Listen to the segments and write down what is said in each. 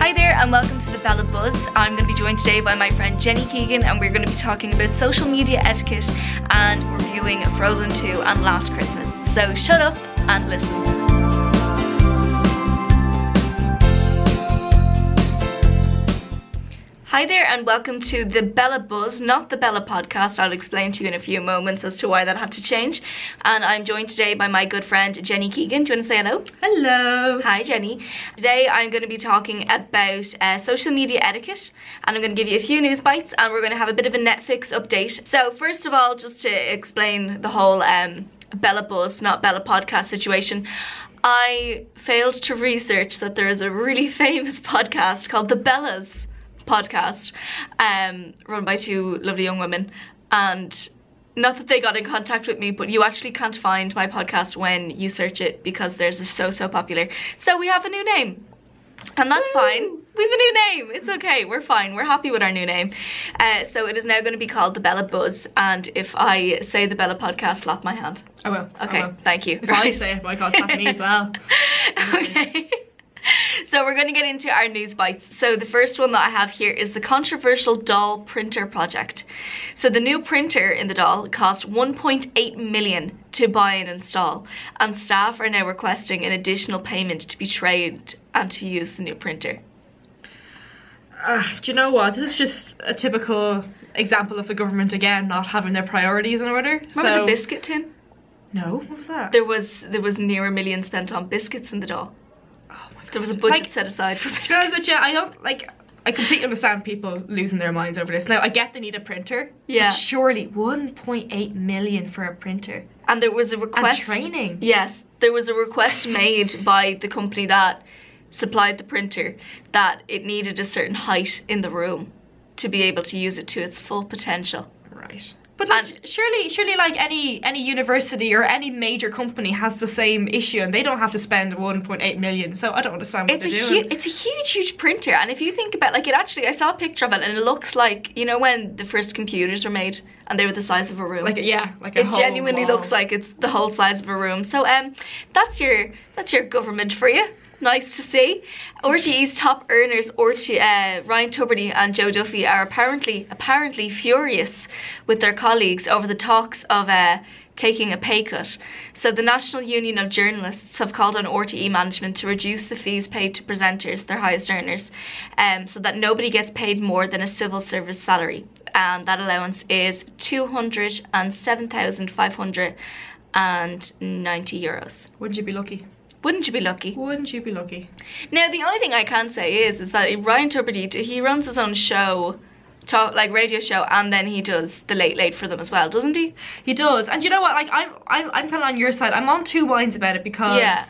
Hi there and welcome to the Bella Buzz. I'm going to be joined today by my friend Jenny Keegan and we're going to be talking about social media etiquette and reviewing Frozen 2 and Last Christmas. So shut up and listen. Hi there and welcome to the Bella Buzz, not the Bella podcast. I'll explain to you in a few moments as to why that had to change. And I'm joined today by my good friend Jenny Keegan. Do you want to say hello? Hello. Hi Jenny. Today I'm going to be talking about social media etiquette and I'm going to give you a few news bites and we're going to have a bit of a Netflix update. So first of all, just to explain the whole Bella Buzz, not Bella podcast situation, I failed to research that there is a really famous podcast called The Bellas podcast, run by two lovely young women, and not that they got in contact with me, but you actually can't find my podcast when you search it because theirs is so popular. So we have a new name and that's fine. We have a new name. It's okay. We're fine. We're happy with our new name. So it is now going to be called the Bella Buzz, and if I say the Bella podcast, slap my hand. I will. Okay, I will. Thank you. If I say it, my God, slap me as well. Okay. So we're going to get into our news bites. So the first one that I have here is the controversial doll printer project. So the new printer in the doll cost 1.8 million to buy and install, and staff are now requesting an additional payment to be trained and to use the new printer. Do you know what? This is just a typical example of the government again not having their priorities in order. Remember the biscuit tin? No, what was that? There was near $1 million spent on biscuits in the doll. Oh my God. There was a budget set aside for biscuits. To be honest with you, I completely understand people losing their minds over this. Now, I get they need a printer. Yeah. But surely 1.8 million for a printer. And there was a request. And training. Yes. There was a request made by the company that supplied the printer that it needed a certain height in the room to be able to use it to its full potential. Right. But like, surely like any university or any major company has the same issue and they don't have to spend 1.8 million. So I don't understand what they're doing. It's a huge printer, and if you think about like I saw a picture of it and it looks like, you know, when the first computers were made and they were the size of a room. Like a it whole genuinely wall. looks like it's the whole size of a room. So that's your government for you. Nice to see. RTE's top earners, Ryan Tubridy and Joe Duffy, are apparently furious with their colleagues over the talks of taking a pay cut. So the National Union of Journalists have called on RTE management to reduce the fees paid to presenters, their highest earners, so that nobody gets paid more than a civil service salary. And that allowance is €207,590. Wouldn't you be lucky? Wouldn't you be lucky? Wouldn't you be lucky? Now, the only thing I can say is that Ryan Tubridy, he runs his own show, radio show, and then he does the Late for them as well, doesn't he? He does. And you know what? Like, I'm kind of on your side. I'm on two minds about it because,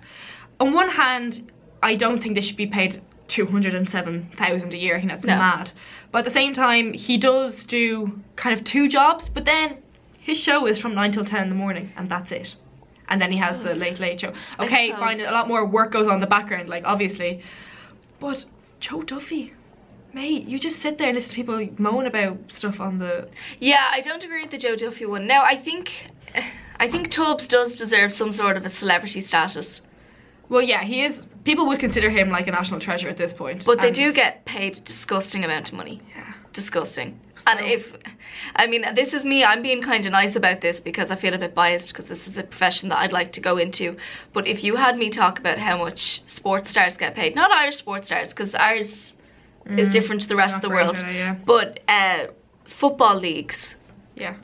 on one hand, I don't think they should be paid 207,000 a year. I think that's mad. But at the same time, he does do kind of two jobs, but then his show is from 9 till 10 in the morning, and that's it. And then he has the Late Show. Okay, fine, a lot more work goes on in the background, like, obviously. But Joe Duffy, mate, you just sit there and listen to people moan about stuff on the... Yeah, I don't agree with the Joe Duffy one. Now, I think Tubbs does deserve some sort of a celebrity status. Well, yeah, he is... People would consider him like a national treasure at this point. But they do get paid a disgusting amount of money. Yeah. Disgusting. So, and this is me, I'm being kind of nice about this because I feel a bit biased because this is a profession that I'd like to go into. But if you had me talk about how much sports stars get paid, not Irish sports stars, because ours is different to the rest of the world, but football leagues,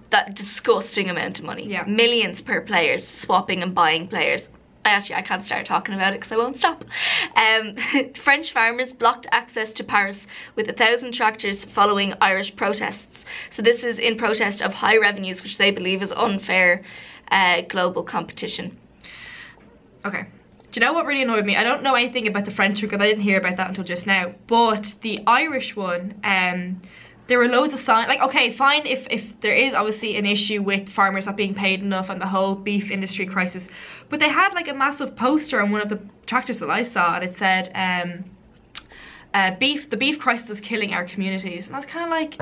that disgusting amount of money, millions per players, swapping and buying players. I can't start talking about it because I won't stop. French farmers blocked access to Paris with 1,000 tractors following Irish protests. So this is in protest of high revenues, which they believe is unfair global competition. Okay. Do you know what really annoyed me? I don't know anything about the French because I didn't hear about that until just now. But the Irish one, there were loads of signs. Like, okay, fine if there is obviously an issue with farmers not being paid enough and the whole beef industry crisis. But they had like a massive poster on one of the tractors that I saw, and it said, the beef crisis is killing our communities. And I was kind of like,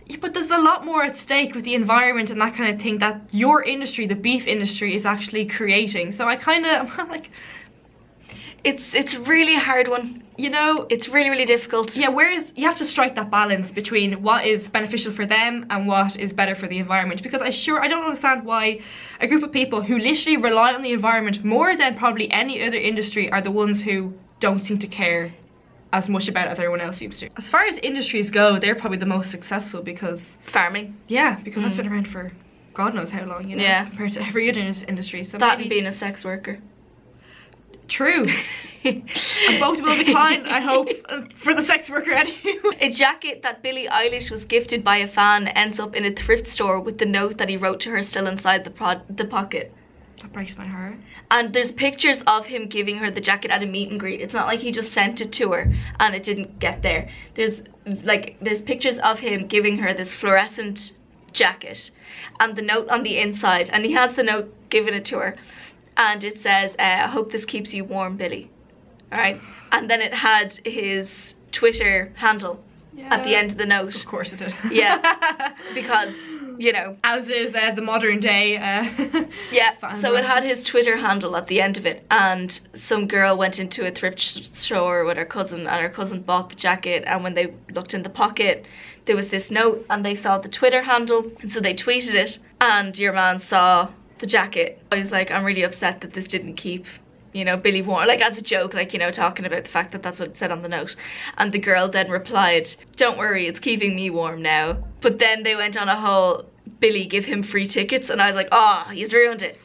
yeah, but there's a lot more at stake with the environment and that kind of thing that your industry, the beef industry, is actually creating. So I'm like... It's really a hard one. You know, it's really, really difficult. Yeah, whereas you have to strike that balance between what is beneficial for them and what is better for the environment. Because I don't understand why a group of people who literally rely on the environment more than probably any other industry are the ones who don't seem to care as much about it as everyone else seems to. As far as industries go, they're probably the most successful because... Farming. Yeah, because that's been around for God knows how long, you know, yeah, compared to every other industry. So that and being a sex worker. True. And both will decline, I hope, for the sex worker anyway. A jacket that Billie Eilish was gifted by a fan ends up in a thrift store with the note that he wrote to her still inside the pocket. That breaks my heart. And there's pictures of him giving her the jacket at a meet and greet. It's not like he just sent it to her and it didn't get there. There's pictures of him giving her this fluorescent jacket and the note on the inside, and he has the note giving it to her, and it says, I hope this keeps you warm, Billie. Alright, and then it had his Twitter handle at the end of the note. Of course it did. Yeah, because, you know. As is the modern day yeah, so it had his Twitter handle at the end of it, and some girl went into a thrift store with her cousin, and her cousin bought the jacket, and when they looked in the pocket, there was this note, and they saw the Twitter handle, and so they tweeted it, and your man saw the jacket. I was like, I'm really upset that this didn't keep, you know, Billie warm, like as a joke, like, you know, talking about the fact that that's what it said on the note. And the girl then replied, don't worry, it's keeping me warm now. But then they went on a whole, Billie, give him free tickets, and I was like, oh, he's ruined it.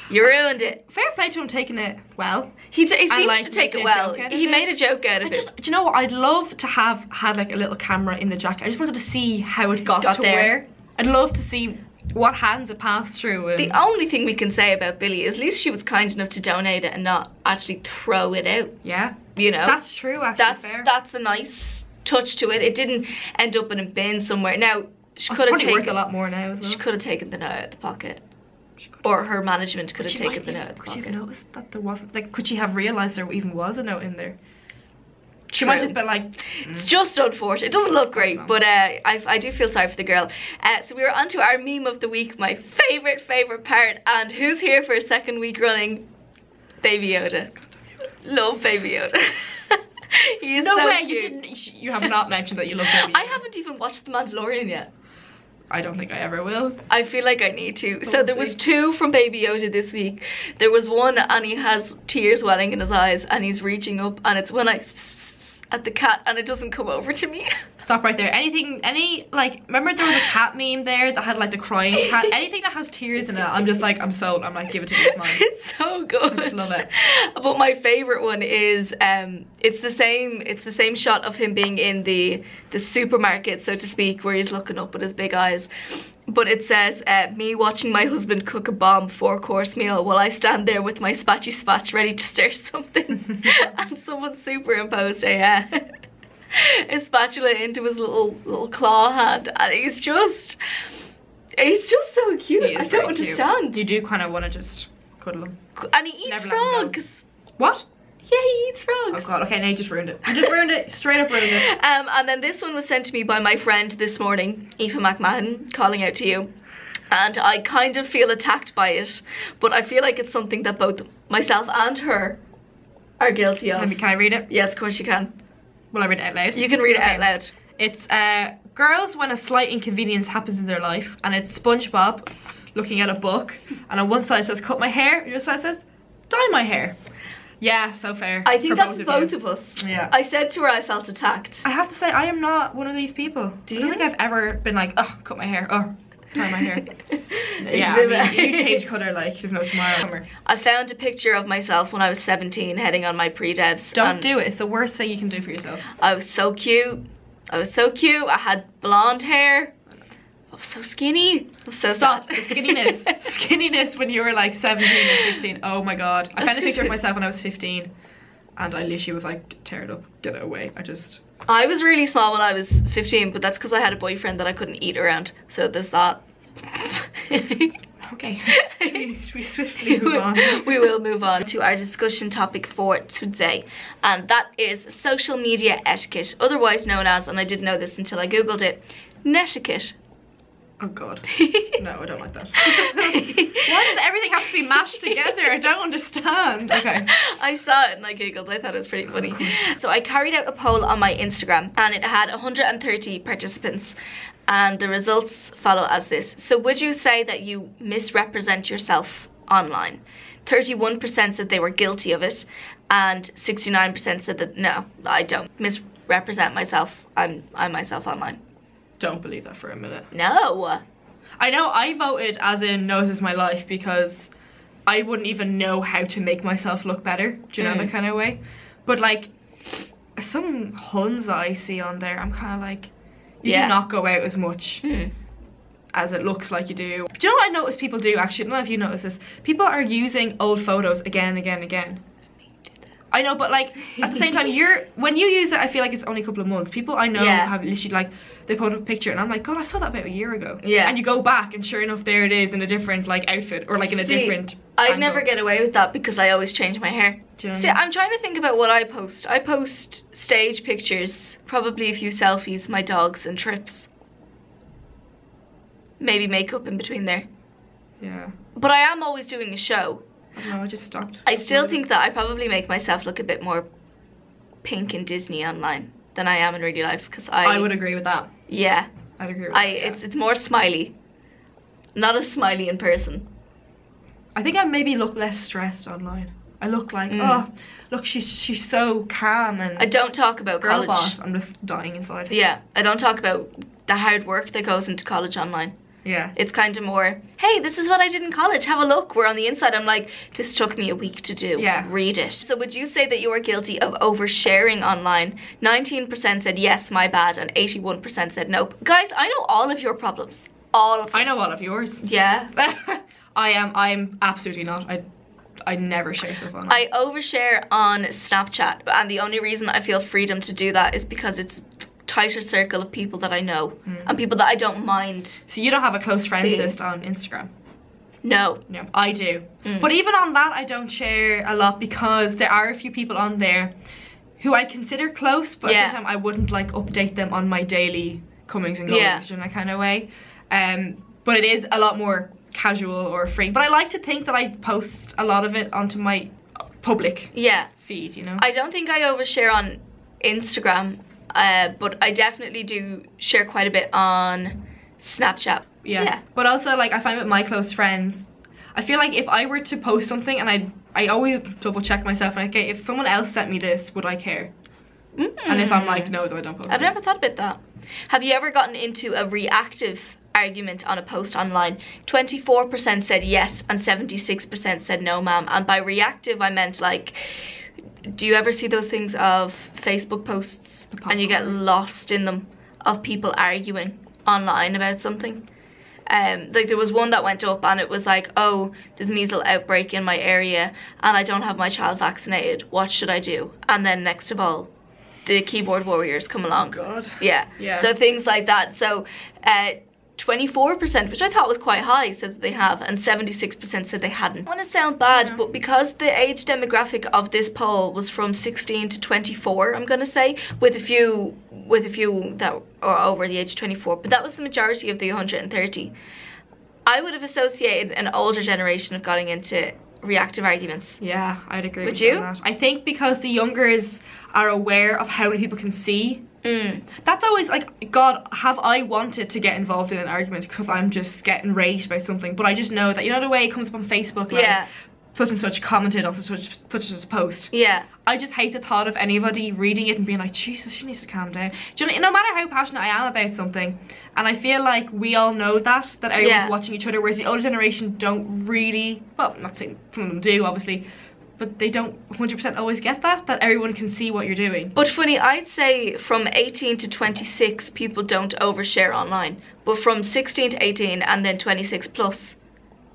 You ruined it. Fair play to him taking it well. He seemed to take it well. He made a joke out of it. Do you know what? I'd love to have had like a little camera in the jacket. I just wanted to see how it got to there. where. I'd love to see what hands it passed through. And the only thing we can say about Billie is at least she was kind enough to donate it and not actually throw it out. Yeah. You know? That's true, actually. That's a nice touch to it. It didn't end up in a bin somewhere. Now, she could have taken... worth a lot more now as well. She could have taken the note out of the pocket. Or her management could have taken the note out of the pocket. Could she have noticed that there wasn't... Like, could she have realised there even was a note in there? She True. might have been like... It's just unfortunate. It doesn't look great, but I do feel sorry for the girl. So we were on to our meme of the week, my favourite part. And who's here for a second week running? Baby Yoda. Love Baby Yoda. He is no so way, cute. You have not mentioned that you love Baby Yoda. I haven't even watched The Mandalorian yet. I don't think I ever will. I feel like I need to. So there was 2 from Baby Yoda this week. There was one and he has tears welling in his eyes and he's reaching up, and it's when I at the cat and it doesn't come over to me. Stop right there. Like, remember there was a cat meme there that had like the crying cat? Anything that has tears in it, I'm just like, I'm sold. I'm like, give it to me, it's mine. It's so good. I just love it. But my favourite one is, it's the same shot of him being in the supermarket, so to speak, where he's looking up with his big eyes. But it says, me watching my husband cook a bomb 4-course meal while I stand there with my spatchy spatch ready to stir something. And someone superimposed a spatula into his little claw hand, and he's just so cute. I don't understand. Cute. You do kind of want to just cuddle him. And he eats frogs. What? Yeah, he eats frogs. Oh god, okay, now you just ruined it. You just ruined it, straight up ruined it. And then this one was sent to me by my friend this morning, Aoife McMahon, calling out to you. And I kind of feel attacked by it, but I feel like it's something that both myself and her are guilty of. Can I read it? Yes, of course you can. Will I read it out loud? You can read it out loud. It's girls when a slight inconvenience happens in their life, and it's SpongeBob looking at a book, and on one side it says cut my hair, and the other side says dye my hair. Yeah, so fair. I think that's both of us. Yeah. I said to her I felt attacked. I have to say, I am not one of these people. Do you? I don't think I've ever been like, oh, cut my hair, or dye my hair. Yeah, I mean, you change colour like there's no tomorrow. I found a picture of myself when I was 17 heading on my pre-devs. Don't do it. It's the worst thing you can do for yourself. I was so cute. I had blonde hair. I was so skinny. I was so Stop. sad. The skinniness when you were like 17 or 16. Oh my god. I found a picture of myself when I was 15 and I literally was like, tear it up, get it away. I was really small when I was 15, but that's because I had a boyfriend that I couldn't eat around. So there's that. Okay. Should we swiftly move on? We will move on to our discussion topic for today, and that is social media etiquette, otherwise known as, and I didn't know this until I googled it, Netiquette. Oh god. No, I don't like that. Why does everything have to be mashed together? I don't understand. Okay. I saw it and I giggled. I thought it was pretty funny. So I carried out a poll on my Instagram and it had 130 participants, and the results follow as this. So would you say that you misrepresent yourself online? 31% said they were guilty of it, and 69% said that no, I don't misrepresent myself. I'm myself online. Don't believe that for a minute. No. I know I voted as in no, this is my life, because I wouldn't even know how to make myself look better. Do you know that kind of way? But like some Huns that I see on there, I'm kind of like, you do not go out as much as it looks like you do. Do you know what I notice people do actually? I don't know if you notice this. People are using old photos again and again and again. I know, but like at the same time, when you use it, I feel like it's only a couple of months. People I know have literally like, they put up a picture and I'm like, God, I saw that about a year ago. Yeah. And you go back and sure enough, there it is in a different like outfit or like in a different I'd never get away with that because I always change my hair. Do you know what I mean? I'm trying to think about what I post. I post stage pictures, probably a few selfies, my dogs and trips. Maybe makeup in between there. Yeah. But I am always doing a show. No, I just stopped. I still think that I probably make myself look a bit more pink and Disney online than I am in real life, because I would agree with that. Yeah. I'd agree with that. It's more smiley. Not as smiley in person. I think I maybe look less stressed online. I look like, oh, look, she's so calm, and I don't talk about girl college. Boss, I'm just dying inside. Yeah, I don't talk about the hard work that goes into college online. Yeah. It's kind of more, hey, this is what I did in college, have a look. Where on the inside I'm like, this took me a week to do. Yeah. Read it. So would you say that you are guilty of oversharing online? 19% said yes, my bad, and 81% said nope. Guys, I know all of your problems. All of them. I know all of yours. Yeah. I'm absolutely not. I never share stuff online. I overshare on Snapchat, and the only reason I feel freedom to do that is because it's tighter circle of people that I know and people that I don't mind. So you don't have a close friends list on Instagram? No. No, I do. But even on that, I don't share a lot because there are a few people on there who I consider close, but at the same time I wouldn't like update them on my daily comings and goings in that kind of way. But it is a lot more casual or free. But I like to think that I post a lot of it onto my public feed, you know? I don't think I overshare on Instagram. But I definitely do share quite a bit on Snapchat. Yeah. But also, like, I find with my close friends, I feel like if I were to post something, and I always double check myself, and okay, if someone else sent me this, would I care? And if I'm like, no, though I don't post I've never thought about that. Have you ever gotten into a reactive argument on a post online? 24% said yes and 76% said no, ma'am. And by reactive, I meant like, do you ever see those things of Facebook posts and you get lost in them of people arguing online about something? Like there was one that went up and it was like, oh, there's measles outbreak in my area and I don't have my child vaccinated. What should I do? And then next of all, the keyboard warriors come along. God. Yeah. So things like that. So 24%, which I thought was quite high, said that they have, and 76% said they hadn't. I want to sound bad, but because the age demographic of this poll was from 16 to 24, I'm gonna say, with a few that are over the age of 24, but that was the majority of the 130. I would have associated an older generation of getting into reactive arguments. Yeah, I'd agree with you. That. I think because the youngers are aware of how many people can see. That's always like, God, have I wanted to get involved in an argument because I'm just getting raged about something, but I just know that, you know, the way it comes up on Facebook, like such and such commented on such and such post. I just hate the thought of anybody reading it and being like, Jesus, she needs to calm down. Do you know, no matter how passionate I am about something, and I feel like we all know that everyone's watching each other, whereas the older generation don't really, well, I'm not saying some of them do, obviously, but they don't 100% always get that everyone can see what you're doing. But funny, I'd say from 18 to 26, people don't overshare online. But from 16 to 18 and then 26 plus,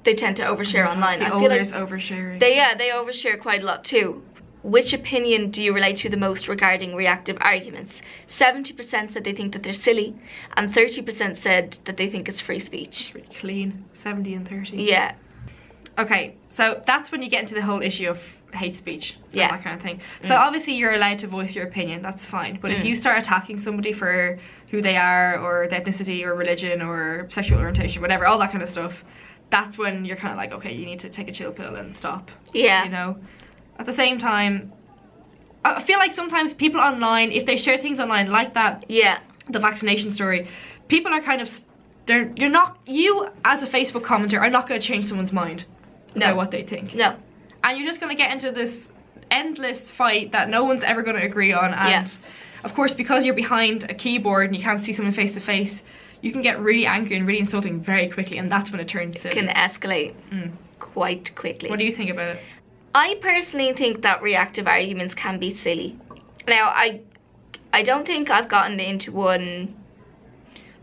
they tend to overshare online. The olders oversharing. They overshare quite a lot too. Which opinion do you relate to the most regarding reactive arguments? 70% said they think that they're silly, and 30% said that they think it's free speech. It's really clean, 70 and 30. Yeah. Okay, so that's when you get into the whole issue of hate speech, yeah, that kind of thing. So obviously you're allowed to voice your opinion, that's fine. But if you start attacking somebody for who they are, or their ethnicity, or religion, or sexual orientation, whatever, all that kind of stuff, that's when you're kind of like, okay, you need to take a chill pill and stop. Yeah. You know? At the same time, I feel like sometimes people online, if they share things online like that, the vaccination story, people are kind of, you as a Facebook commenter are not going to change someone's mind about what they think. No. And you're just going to get into this endless fight that no one's ever going to agree on. And of course, because you're behind a keyboard and you can't see someone face to face, you can get really angry and really insulting very quickly, and that's when it turns silly. It can escalate quite quickly. What do you think about it? I personally think that reactive arguments can be silly. Now, I don't think I've gotten into one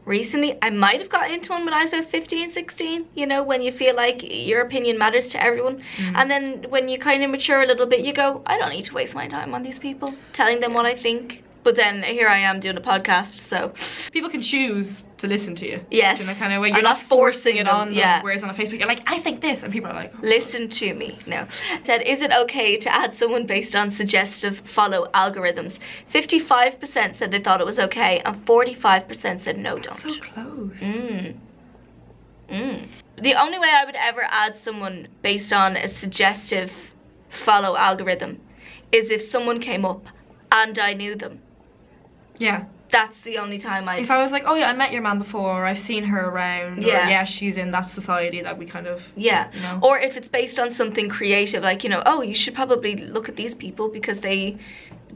recently. I might have gotten into one when I was about 15, 16, you know, when you feel like your opinion matters to everyone. And then when you kind of mature a little bit, you go, I don't need to waste my time on these people, telling them what I think. But then here I am doing a podcast, so people can choose to listen to you. Yes. In a kind of way. You're not forcing it on them. Whereas on a Facebook, you're like, I think this, and people are like, listen to me. No. Said, is it okay to add someone based on suggestive follow algorithms? 55% said they thought it was okay, and 45% said no, don't. So close. The only way I would ever add someone based on a suggestive follow algorithm is if someone came up and I knew them. Yeah. That's the only time If I was like, oh yeah, I met your man before, or I've seen her around, or yeah, she's in that society that we kind of, you know. Or if it's based on something creative, like, you know, oh, you should probably look at these people because they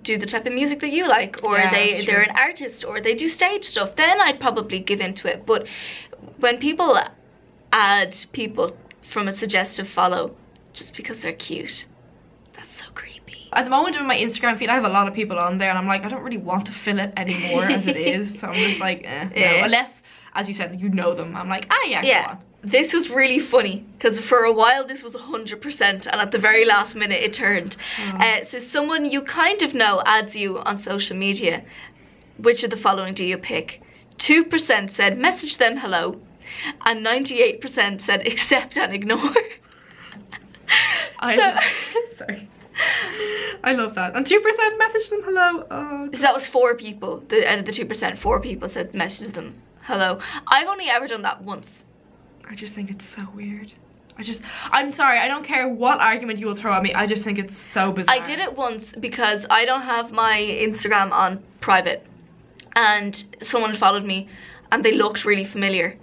do the type of music that you like, or they're an artist, or they do stage stuff, then I'd probably give into it. But when people add people from a suggestive follow just because they're cute, that's so creepy. At the moment in my Instagram feed, I have a lot of people on there, and I'm like, I don't really want to fill it anymore as it is. So I'm just like, no. Unless, as you said, you know them. I'm like, go on. This was really funny because for a while this was 100%, and at the very last minute it turned. So someone you kind of know adds you on social media. Which of the following do you pick? 2% said message them hello, and 98% said accept and ignore. Sorry. I love that. And 2% message them hello. Oh, so that was 4 people. Out of the 2%, 4 people said message them hello. I've only ever done that once. I just think it's so weird. I'm sorry, I don't care what argument you will throw at me. I just think it's so bizarre. I did it once because I don't have my Instagram on private, and someone followed me and they looked really familiar,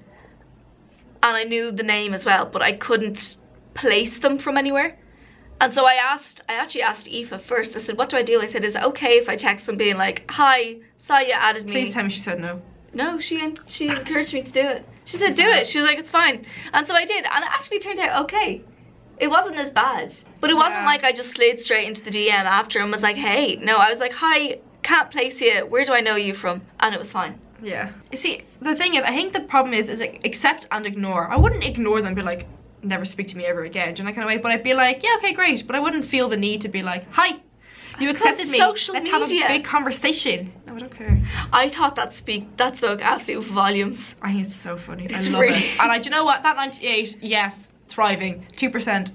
and I knew the name as well, but I couldn't place them from anywhere. And so I actually asked Aoife first. I said, what do I do? I said, is it okay if I text them being like, hi, saw you added me? Please tell me she said no. No, she encouraged me to do it. She said, do it. She was like, it's fine. And so I did. And it actually turned out okay. It wasn't as bad. But it wasn't like I just slid straight into the DM after and was like, hey. No, I was like, hi, can't place you. Where do I know you from? And it was fine. Yeah. You see, the thing is, I think the problem is like, accept and ignore. I wouldn't ignore them, be like, never speak to me ever again, do you know, that kind of way. But I'd be like, yeah, okay, great. But I wouldn't feel the need to be like, hi, you accepted me. Social Let's media. have a big conversation. No, I don't care. I thought that spoke absolute volumes. I think it's so funny. I love it. And do you know what? That 98, yes, thriving. 2%.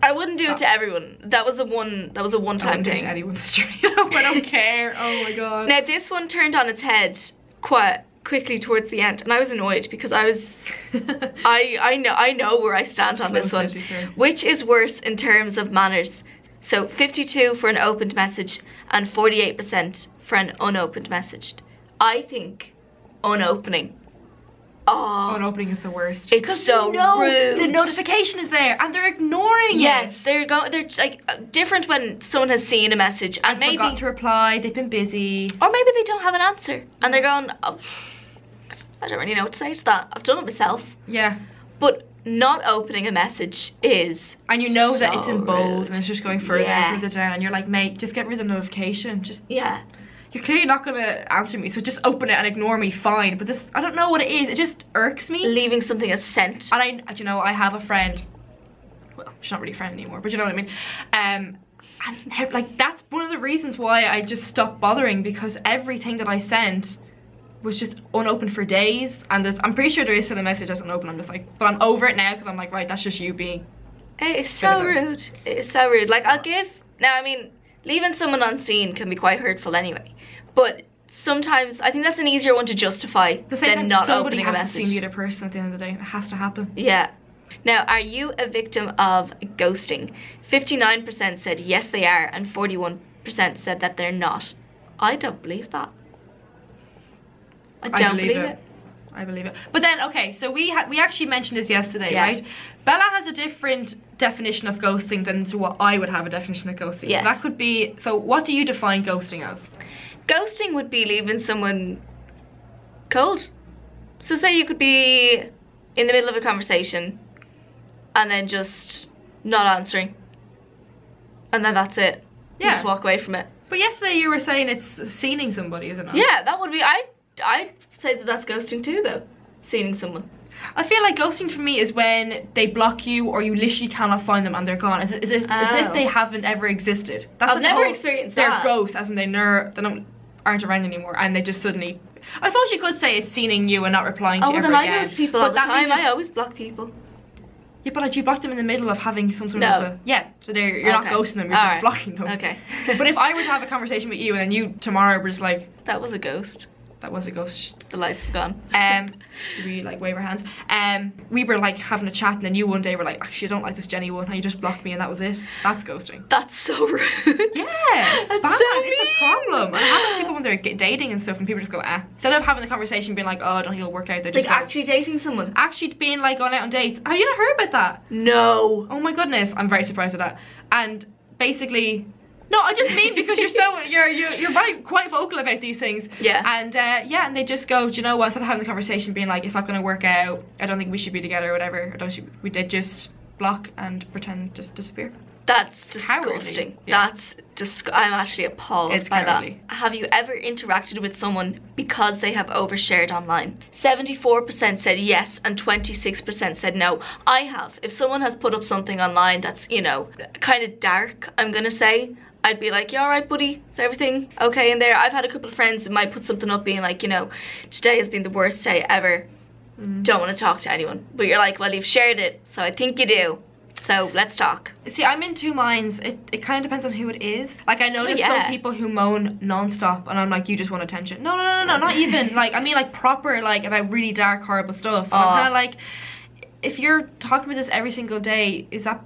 I wouldn't do it to everyone. That was a one-time thing. To anyone straight up. I don't care. Oh my god. Now this one turned on its head quite quickly towards the end, and I was annoyed because I was I know where I stand on this one. Which is worse in terms of manners? So 52 for an opened message and 48% for an unopened message. I think unopening. Unopening is the worst. It's so rude. The notification is there and they're ignoring it. Yes, they're like different when someone has seen a message and maybe forgot to reply, they've been busy. Or maybe they don't have an answer and they're going, oh, I don't really know what to say to that. I've done it myself. Yeah. But not opening a message is and you know so that it's in bold rude. And it's just going further and further down and you're like, mate, just get rid of the notification. You're clearly not going to answer me, so just open it and ignore me, fine. But this, I don't know what it is. It just irks me. Leaving something as sent. And you know, I have a friend. Well, she's not really a friend anymore, but you know what I mean. And like that's one of the reasons why I just stopped bothering, because everything that I sent was just unopened for days. And I'm pretty sure there is still a message that's unopened. I'm just like, but I'm over it now because I'm like, right, that's just you being It is so rude. It is so rude. Like, I'll give... Now, I mean, leaving someone unseen can be quite hurtful anyway. But sometimes, I think that's an easier one to justify than not opening a message. Somebody has to see the other person at the end of the day. It has to happen. Yeah. Now, are you a victim of ghosting? 59% said yes they are, and 41% said that they're not. I don't believe that. I don't believe it. I believe it. But then, okay, so we actually mentioned this yesterday, right? Bella has a different definition of ghosting than to what I would have a definition of ghosting. Yes. So that could be, so what do you define ghosting as? Ghosting would be leaving someone cold. So say you could be in the middle of a conversation and then just not answering. And then that's it. Yeah. You just walk away from it. But yesterday you were saying it's seeing somebody, isn't it? Yeah, that would be, I'd say that that's ghosting too, though. Seeing someone. I feel like ghosting for me is when they block you or you literally cannot find them and they're gone. As if they haven't ever existed. I've never experienced that. They're ghosts, as in they aren't around anymore and they just suddenly... I suppose you could say it's seeing you and not replying to you ever again. I ghost people all the time. I always block people. Yeah, but like you block them in the middle of having some sort of a... Yeah, so you're not ghosting them, you're just blocking them. Okay. But if I were to have a conversation with you and then you tomorrow were just like... That was a ghost. That was a ghost. The lights have gone. Do we like wave our hands? We were like having a chat and then you one day were like, actually I don't like this Jenny one, and you just blocked me and that was it. That's ghosting. That's so rude. Yeah, it's That's bad. so It's a problem. And it happens to people when they're dating and stuff and people just go, Instead of having the conversation being like, oh, I don't think it'll work out. They're just like actually dating someone. Actually being like going out on dates. Have you not heard about that? No. Oh my goodness, I'm very surprised at that. And basically... No, I just mean because you're very quite vocal about these things. Yeah. And and they just go, do you know what? Instead of having the conversation, being like, it's not going to work out. I don't think we should be together or whatever. We did just block and pretend just disappear. That's disgusting. Yeah. I'm actually appalled by cowardly. that. Have you ever interacted with someone because they have overshared online? 74% said yes and 26% said no. I have. If someone has put up something online that's, you know, kind of dark, I'm gonna say, I'd be like, you alright buddy? Is everything okay in there? I've had a couple of friends who might put something up being like, you know, today has been the worst day ever. Don't want to talk to anyone. But you're like, well, you've shared it, so I think you do. So let's talk. See, I'm in two minds. It kind of depends on who it is. Like I notice some people who moan non-stop and I'm like, you just want attention. No, not even. Like I mean like proper, like about really dark, horrible stuff. And I'm kind of like, if you're talking about this every single day, is that...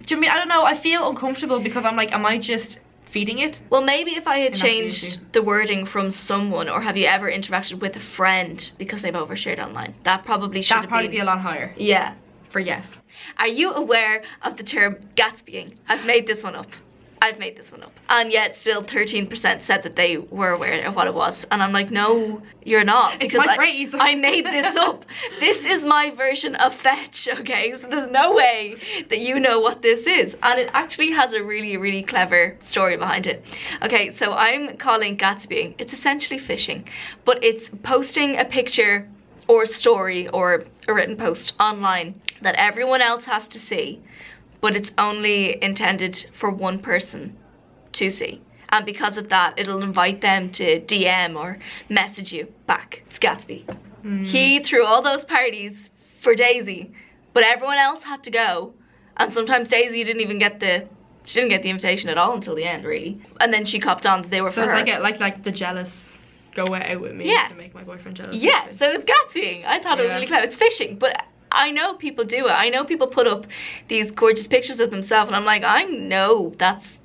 Do you mean, I don't know, I feel uncomfortable because I'm like, am I just feeding it? Well, maybe if I had changed the wording from someone, or have you ever interacted with a friend because they've overshared online, that probably should have been... That'd probably be a lot higher. Yeah. For yes. Are you aware of the term Gatsbying? I've made this one up. And yet still 13% said that they were aware of what it was. And I'm like, no, you're not. It's my phrase. I made this up. This is my version of fetch, okay? So there's no way that you know what this is. And it actually has a really, really clever story behind it. Okay, so I'm calling Gatsbying. It's essentially phishing. But it's posting a picture or story or a written post online that everyone else has to see, but it's only intended for one person to see. And because of that, it'll invite them to DM or message you back. It's Gatsby. He threw all those parties for Daisy, but everyone else had to go. And sometimes Daisy didn't even get she didn't get the invitation at all until the end, really. And then she copped on that they were for her. So it's like the jealous go out with me to make my boyfriend jealous. Yeah, so it's Gatsbying. I thought it was really clever. It's phishing, but I know people do it. I know people put up these gorgeous pictures of themselves and I'm like, I know that's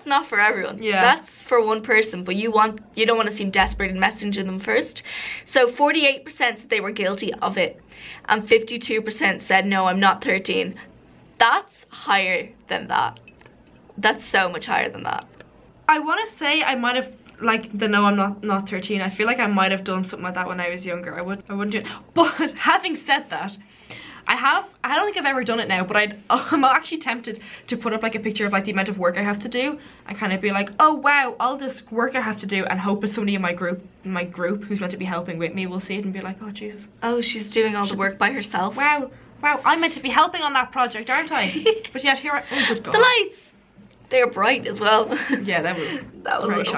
not for everyone. Yeah. That's for one person, but you don't want to seem desperate in messaging them first. So 48% said they were guilty of it and 52% said, no, I'm not 13. That's higher than that. That's so much higher than that. I want to say I might have, like, no, I'm not 13. I feel like I might have done something like that when I was younger. I wouldn't do it. But having said that, I don't think I've ever done it now, but I'm actually tempted to put up like a picture of like the amount of work I have to do and kind of be like, oh wow, all this work I have to do, and hope that somebody in my group who's meant to be helping with me will see it and be like, oh Jesus. Oh, she's doing all the work by herself. Wow, I'm meant to be helping on that project, aren't I? But yet here oh good God. The lights! They're bright as well. Yeah, that was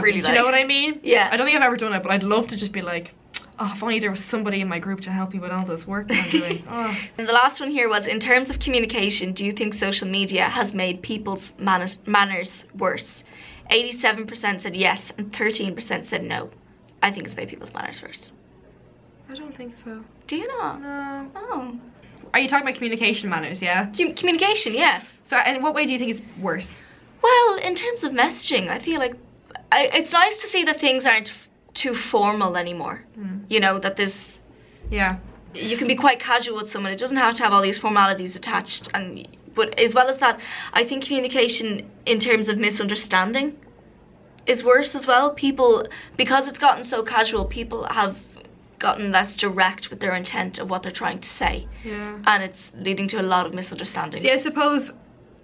really Do you know what I mean? Yeah. I don't think I've ever done it, but I'd love to just be like, oh, if only there was somebody in my group to help me with all this work that I'm doing. Oh. And the last one here was, in terms of communication, do you think social media has made people's manners worse? 87% said yes and 13% said no. I think it's made people's manners worse. I don't think so. Do you not? No. Oh. Are you talking about communication manners, yeah? Communication, yeah. So, in what way do you think it's worse? Well, in terms of messaging, I feel like it's nice to see that things aren't too formal anymore. You know, that there's... Yeah. You can be quite casual with someone. It doesn't have to have all these formalities attached. But as well as that, I think communication in terms of misunderstanding is worse as well. People, because it's gotten so casual, people have gotten less direct with their intent of what they're trying to say. Yeah. And it's leading to a lot of misunderstandings. See, I suppose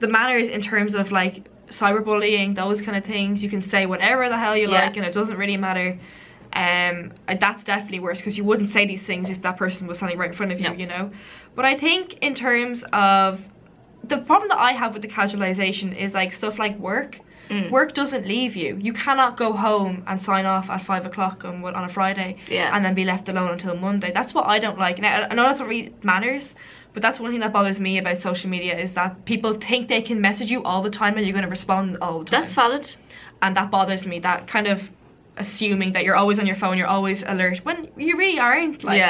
the manners in terms of like cyberbullying, those kind of things, you can say whatever the hell you like and it doesn't really matter. That's definitely worse, because you wouldn't say these things if that person was standing right in front of you, you know. But I think in terms of the problem that I have with the casualization is like stuff like work. Work doesn't leave you. You cannot go home and sign off at 5 o'clock on a Friday and then be left alone until Monday. That's what I don't like. Now, I know that's what really matters, but that's one thing that bothers me about social media, is that people think they can message you all the time and you're going to respond all the time. That's valid. And that bothers me, that kind of assuming that you're always on your phone, you're always alert, when you really aren't. Like,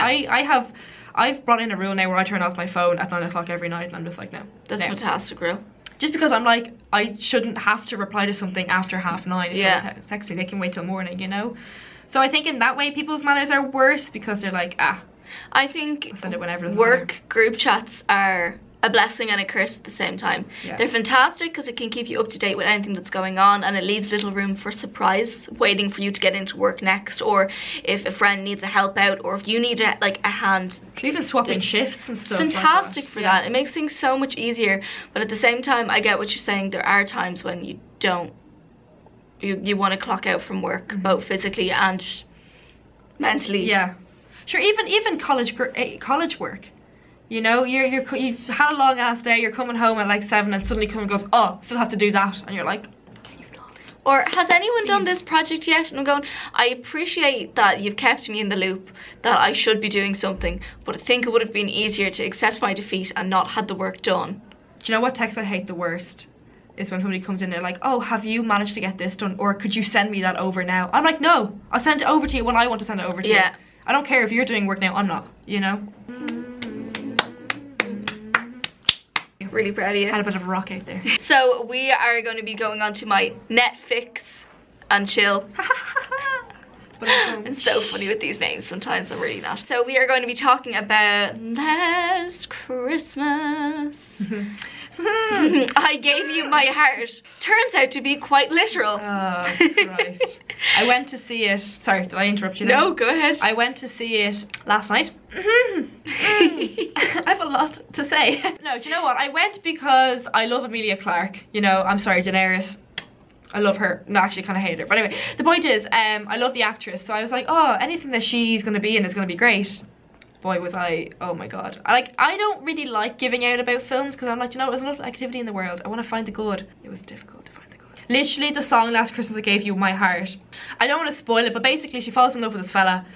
I've brought in a rule now where I turn off my phone at 9 o'clock every night, and I'm just like, no. That's a fantastic rule. Just because I'm like, I shouldn't have to reply to something after 9:30. If someone texts me, they can wait till morning, you know? So I think in that way, people's manners are worse, because they're like, I think I'll send it whenever. Work group chats are a blessing and a curse at the same time. They're fantastic because it can keep you up to date with anything that's going on, and it leaves little room for surprise waiting for you to get into work next, or if a friend needs a help out, or if you need a hand. Even swapping shifts and stuff. It's fantastic for that. It makes things so much easier, but at the same time, I get what you're saying. There are times when you don't, you want to clock out from work, both physically and mentally. Yeah, sure. Even college work. You know, you've had a long ass day, you're coming home at like 7 and suddenly someone goes, oh, I still have to do that. And you're like, can you not? Or has anyone done this project yet? And I'm going, I appreciate that you've kept me in the loop, that I should be doing something, but I think it would have been easier to accept my defeat and not had the work done. Do you know what text I hate the worst? Is when somebody comes in and they're like, oh, have you managed to get this done? Or could you send me that over now? I'm like, no, I'll send it over to you when I want to send it over to you. I don't care if you're doing work now, I'm not, you know? Really proud of you. Had a bit of a rock out there. So we are going to be going on to my Netflix and chill. It's so funny with these names, sometimes I'm really not. So we are going to be talking about Last Christmas. I gave you my heart. Turns out to be quite literal. Oh, Christ. I went to see it. Sorry, did I interrupt you there? No, go ahead. I went to see it last night. I have a lot to say. No, do you know what? I went because I love Emilia Clarke. You know, I'm sorry, Daenerys. I love her. No, actually, kind of hate her. But anyway, the point is, I love the actress. So I was like, oh, anything that she's going to be in is going to be great. Boy, was I, oh my god. I don't really like giving out about films, because I'm like, you know, there's enough activity in the world. I want to find the good. It was difficult to find the good. Literally, the song Last Christmas I Gave You My Heart. I don't want to spoil it, but basically she falls in love with this fella.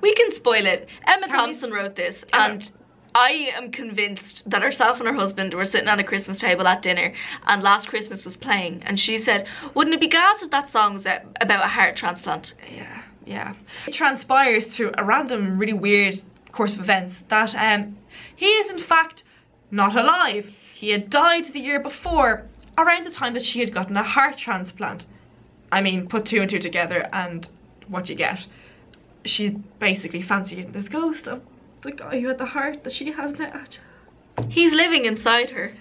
We can spoil it. Emma Thompson wrote this, and I am convinced that herself and her husband were sitting at a Christmas table at dinner, and Last Christmas was playing, and she said, wouldn't it be gas if that song was about a heart transplant? Yeah. It transpires through a random, really weird course of events that he is in fact not alive. He had died the year before, around the time that she had gotten a heart transplant. I mean, put 2 and 2 together and what you get. She's basically fancying this ghost of the guy who had the heart that she has now. He's living inside her.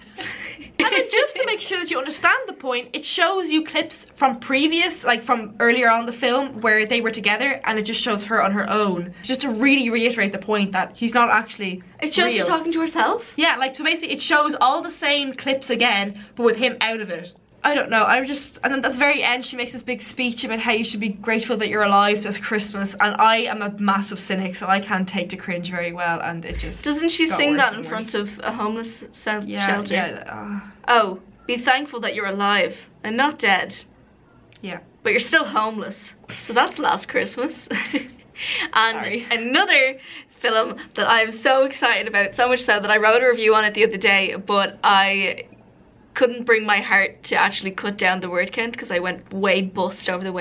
And then just to make sure that you understand the point, it shows you clips from previous, like from earlier on the film where they were together, and it just shows her on her own. Just to really reiterate the point that he's not actually It shows real. her talking to herself? Yeah, like, so basically it shows all the same clips again, but with him out of it. I don't know, and then at the very end she makes this big speech about how you should be grateful that you're alive this Christmas, and I am a massive cynic, so I can't take to cringe very well, and it just Doesn't she sing that in front of a homeless shelter? Yeah. Oh, be thankful that you're alive and not dead. Yeah. But you're still homeless. So that's Last Christmas. And another film that I'm so excited about, so much so that I wrote a review on it the other day, but I couldn't bring my heart to actually cut down the word count because I went way bust over the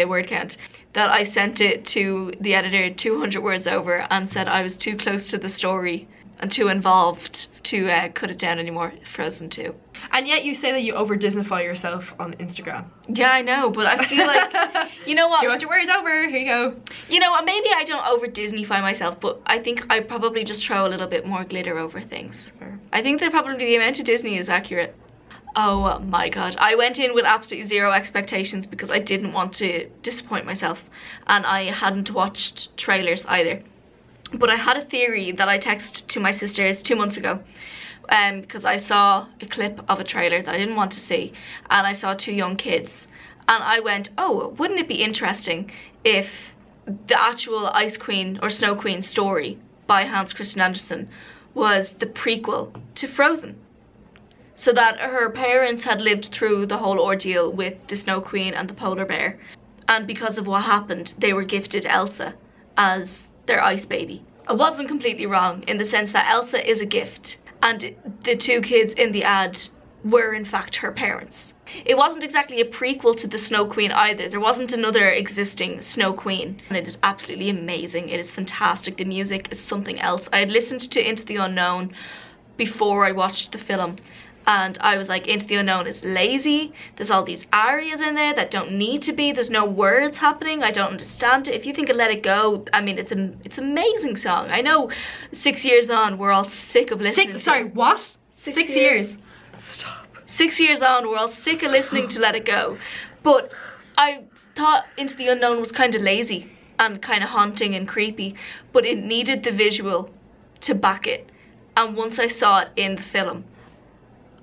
word count, that I sent it to the editor 200 words over and said I was too close to the story and too involved to cut it down anymore. Frozen 2. And yet you say that you over Disneyfy yourself on Instagram. Yeah, I know, but I feel like, you know what? 200 words over, here you go. You know what, maybe I don't over Disneyfy myself, but I think I probably just throw a little bit more glitter over things. Fair. I think that probably the amount of Disney is accurate. Oh my god, I went in with absolutely zero expectations because I didn't want to disappoint myself, and I hadn't watched trailers either. But I had a theory that I texted to my sisters 2 months ago, because I saw a clip of a trailer that I didn't want to see, and I saw 2 young kids, and I went, oh, wouldn't it be interesting if the actual Ice Queen or Snow Queen story by Hans Christian Andersen was the prequel to Frozen? So that her parents had lived through the whole ordeal with the Snow Queen and the polar bear, and because of what happened, they were gifted Elsa as their ice baby. I wasn't completely wrong in the sense that Elsa is a gift, and the 2 kids in the ad were in fact her parents. It wasn't exactly a prequel to the Snow Queen either. There wasn't another existing Snow Queen, and it is absolutely amazing. It is fantastic. The music is something else. I had listened to Into the Unknown before I watched the film, and I was like, Into the Unknown is lazy. There's all these arias in there that don't need to be. There's no words happening. I don't understand it. If you think of Let It Go, I mean, it's an amazing song. I know 6 years on, we're all sick of listening. Sorry, what? 6 years? Stop. 6 years on, we're all sick of listening to Let It Go. But I thought Into the Unknown was kind of lazy and kind of haunting and creepy, but it needed the visual to back it. And once I saw it in the film,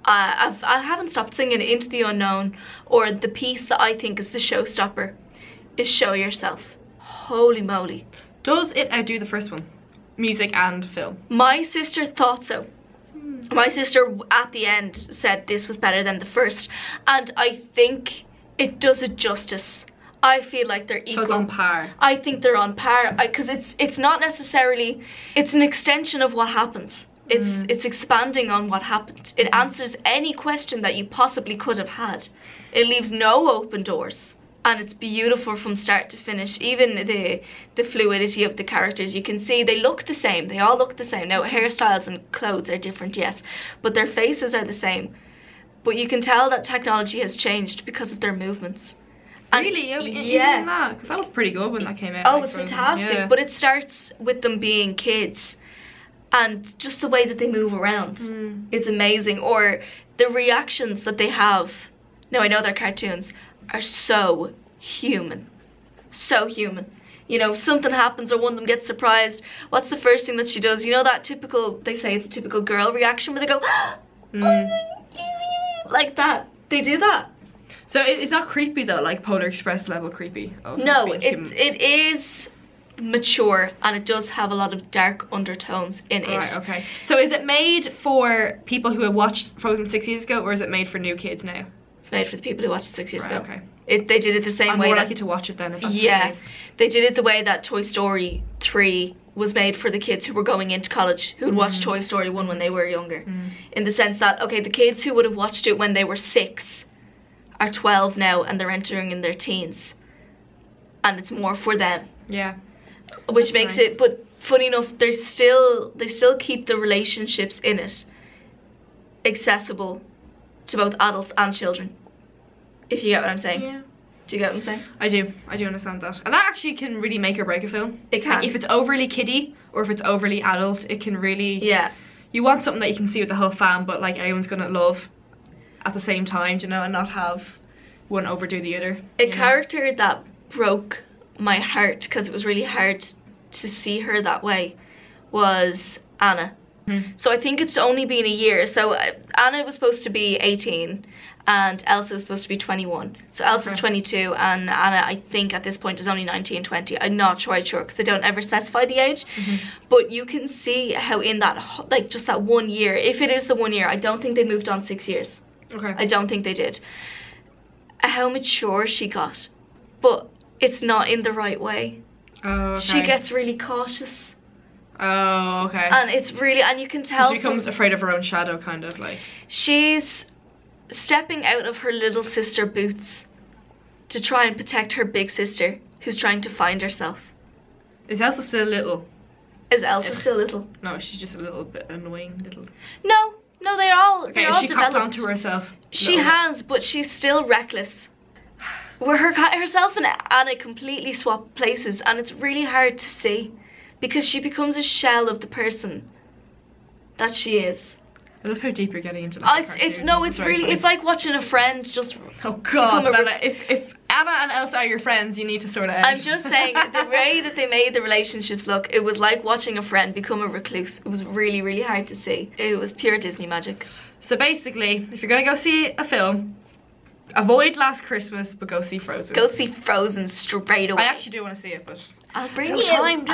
I haven't stopped singing Into the Unknown, or the piece that I think is the showstopper is Show Yourself. Holy moly. Does it outdo the first one? Music and film? My sister thought so. My sister at the end said this was better than the first, and I think it does it justice. I feel like they're equal. So it's on par. I think they're on par, because it's not necessarily, it's an extension of what happens. It's expanding on what happened. It answers any question that you possibly could have had. It leaves no open doors, and it's beautiful from start to finish. Even the fluidity of the characters, you can see they look the same. They all look the same. Now hairstyles and clothes are different, yes, but their faces are the same. But you can tell that technology has changed because of their movements. And really? Yeah, because that was pretty good when that came out. Oh, it was fantastic. Yeah. But it starts with them being kids, and just the way that they move around, it's amazing. Or the reactions that they have, now I know they're cartoons, are so human. So human. You know, if something happens or one of them gets surprised, what's the first thing that she does? You know that typical, they say it's a typical girl reaction where they go, like that. They do that. So it's not creepy though, like Polar Express level creepy? No, it is mature, and it does have a lot of dark undertones in it. Right, okay. So is it made for people who have watched Frozen 6 years ago, or is it made for new kids now? It's made for the people who watched it 6 years ago. Okay. They did it the same way. I'm more likely to watch it then if that's yeah, the case. They did it the way that Toy Story 3 was made for the kids who were going into college, who'd watched Toy Story 1 when they were younger. In the sense that, okay, the kids who would have watched it when they were 6 are 12 now, and they're entering in their teens. And it's more for them. Yeah. Which That's makes nice. it, but funny enough, they still keep the relationships in it accessible to both adults and children. If you get what I'm saying. Yeah. Do you get what I'm saying? I do understand that. And that actually can really make or break a film. It can. Like if it's overly kiddie or if it's overly adult, it can really... Yeah. You want something that you can see with the whole fam, but like everyone's gonna love at the same time, you know, and not have one overdo the other. A character that broke my heart, because it was really hard to see her that way, was Anna. So I think it's only been a year. So Anna was supposed to be 18 and Elsa was supposed to be 21. So Elsa's 22 and Anna, I think at this point, is only 19, 20. I'm not quite sure because they don't ever specify the age. But you can see how in that, like just that 1 year, if it is the 1 year, I don't think they moved on 6 years. Okay. I don't think they did. How mature she got. But it's not in the right way. Oh, okay. She gets really cautious. Oh, okay. And it's really, and you can tell she becomes afraid of her own shadow, kind of like. She's stepping out of her little sister boots to try and protect her big sister, who's trying to find herself. Is Elsa still little? Is Elsa still little? No, she's just a little bit annoying little. No, they're all Okay, they're all she developed. copped onto herself. She has, but she's still reckless. Where herself and Anna completely swap places, and it's really hard to see because she becomes a shell of the person that she is. I love how deep you're getting into that. It's really funny. It's like watching a friend just. Oh God, Bella, if Anna and Elsa are your friends, you need to sort it out. I'm just saying, the way that they made the relationships look, it was like watching a friend become a recluse. It was really, really hard to see. It was pure Disney magic. So basically, if you're gonna go see a film, avoid Last Christmas, but go see Frozen. Go see Frozen straight away. I actually do want to see it, but I'll bring no you. time,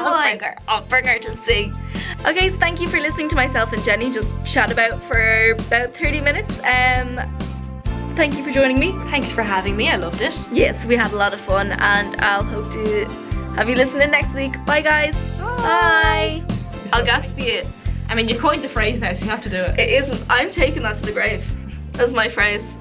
I'll bring her to see. Okay, so thank you for listening to myself and Jenny just chat for about 30 minutes. Thank you for joining me. thanks for having me. I loved it. Yes, we had a lot of fun, and I'll hope to have you listening next week. Bye, guys. Bye. I'll Gatsby it. I mean, you coined the phrase now, so you have to do it. It isn't. I'm taking that to the grave. That's my phrase.